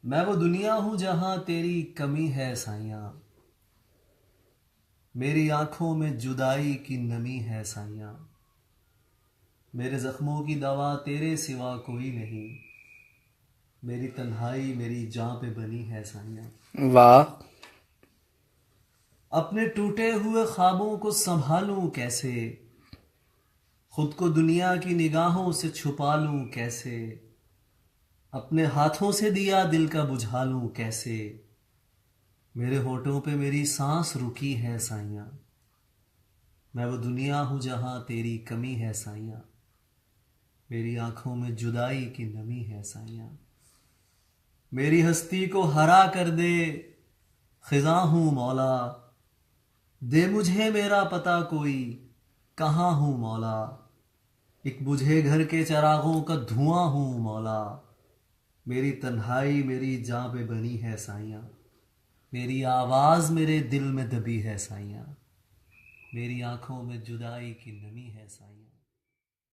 میں وہ دنیا ہوں جہاں تیری کمی ہے سائیاں، میری آنکھوں میں جدائی کی نمی ہے سائیاں، میرے زخموں کی دوا تیرے سوا کوئی نہیں، میری تنہائی میری جاں پہ بنی ہے سائیاں۔ واہ. اپنے ٹوٹے ہوئے خوابوں کو سنبھالوں کیسے، خود کو دنیا کی نگاہوں سے چھپا لوں کیسے، اپنے ہاتھوں سے دیا دل کا بجھا لوں کیسے، میرے ہونٹوں پہ میری سانس رکی ہے سائیاں، میں وہ دنیا ہوں جہاں تیری کمی ہے سائیاں، میری آنکھوں میں جدائی کی نمی ہے سائیاں، میری ہستی کو ہرا کر دے خزاں ہوں مولا، دے مجھے میرا پتہ کوئی کہاں ہوں مولا، ایک بجھے گھر کے چراغوں کا دھواں ہوں مولا، میری تنہائی میری جاں پہ بنی ہے سائیاں، میری آواز میرے دل میں دبی ہے سائیاں، میری آنکھوں میں جدائی کی نمی ہے سائیاں۔